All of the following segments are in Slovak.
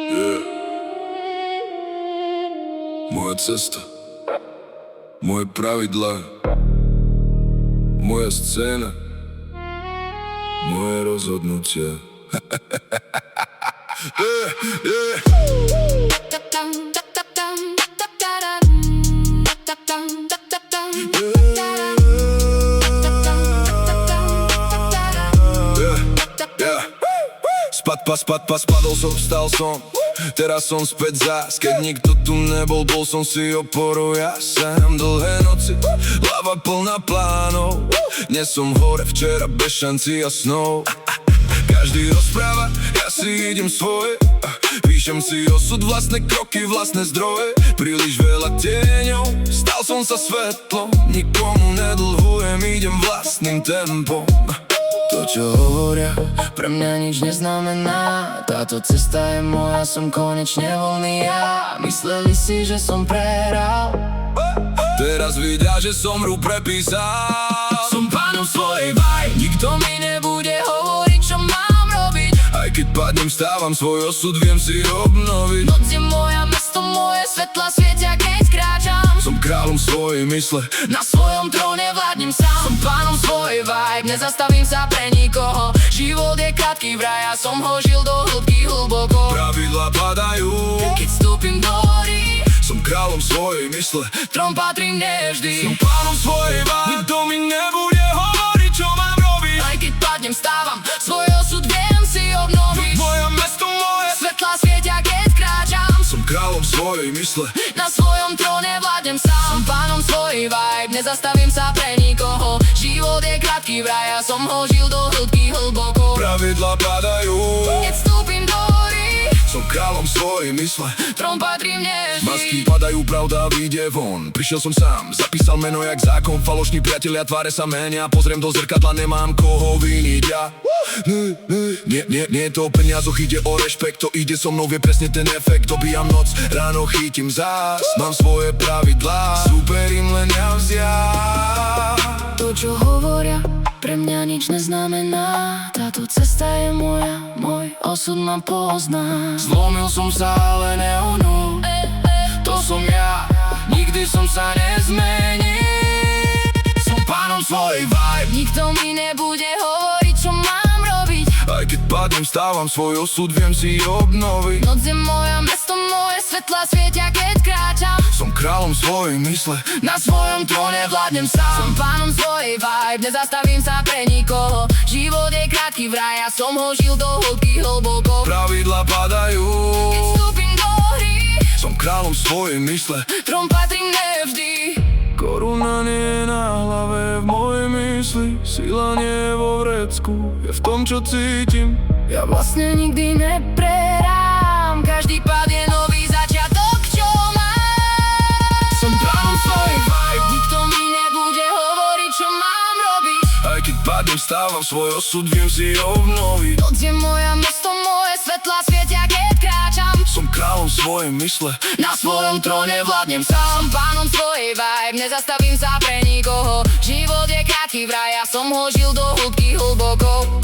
Yeah. Moja cesta, moje pravidlá, moja scéna, moje rozhodnutia. Yeah, yeah. Spadol som, vstal som. Teraz som späť zás. Keď nikto tu nebol, bol som si oporou ja sám. Dlhé noci, hlava plná plánov. Dnes som hore, včera bez šancí a snov. Každý rozpráva, ja si idem svoje. Píšem si osud, vlastné kroky, vlastné zdroje. Príliš veľa tieňov, stal som sa svetlom. Nikomu nedlhujem, idem vlastným tempom. To, čo hovoria, pre mňa nič neznamená. Táto cesta je moja, som konečne voľný ja. Mysleli si, že som prehral, teraz vidia, že som hru prepísal. Som pánom svojej vibe, nikto mi nebude hovoriť, čo mám robiť. Aj keď padnem, vstávam, svoj osud viem si obnoviť. Noc je moja, mesto moje, svetla svietia, keď kráčam. Som kráľom svojej mysle, na svojom tróne vládnem sám. Som pánom svojej vibe, nezastavím sa pre nikoho. Život je krátky vraj, ja som ho žil do hĺbky hlboko. Pravidlá padajú, keď vstúpim do hory. Som kráľom svojej mysle, trón patrí mne vždy. Som pánom svojej vibe, nikto mi nebude hovoriť, čo mám robiť. Aj keď padnem, stávam, svoj osud viem si obnoviť. Moje mesto moje, svetla svietia, keď kráčam. Som kráľom svojej mysle, na svojom tróne vládnem sám. Som pánom svojej vibe, nezastavím sa pre nikoho. Život je krátky vraj, ja som ho žil do hĺbky hlboko. Pravidlá padajú, keď vstúpim do hory. Som kráľom svojej mysle, trón patrí mne vždy. Masky padajú, pravda vyjde von. Prišiel som sám, zapísal meno jak zákon. Falošní priatelia, tváre sa menia. Pozriem do zrkadla, nemám koho viniť ja. Nie to o peniazoch, ide o rešpekt. To ide so mnou, vie presne ten efekt. Dobíjam noc, ráno chytím zás. Mám svoje pravidlá, superím len ja vziať. To, čo hovoria, pre mňa nič neznamená. Táto cesta je moja, môj osud ma pozná. Zlomil som sa, ale neohnul. To som ja, nikdy som sa nezmenil. Som pánom svojej vibe, nikto mi nebude hovoriť, čo mám robiť. Aj keď padnem, vstávam, svoj osud viem si obnoviť. Noc je moja, mesto moje, svetla svietia, keď kráčam. Som kráľom svojej mysle, na svojom tróne vládnem sám. Som pánom svojej vibe, nezastavím sa pre nikoho. Život je krátky vraj, ja som ho žil do hĺbky hlboko. Pravidlá padajú, keď vstúpim do hry. Som kráľom svojej mysle, trón patrí mne vždy. Koruna nie je na hlave, je v mojej mysli. Sila nie je vo vrecku, je v tom, čo cítim. Ja vlastne nikdy neprehrám, každý pád je nový začiatok, čo mám. Som pánom svojej vibe, nikto mi nebude hovoriť, čo mám robiť. Aj keď padnem, vstávam, svoj osud viem si obnoviť. Noc je moja, mesto moje, svetla svietia, keď kráčam. Som kráľom svojej mysle, na svojom tróne vládnem sám. Som pánom svojej vibe, nezastavím sa pre nikoho. Život je krátky vraj, ja som ho žil do hĺbky hlboko.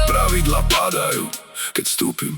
Pravidlá padajú, keď vstúpim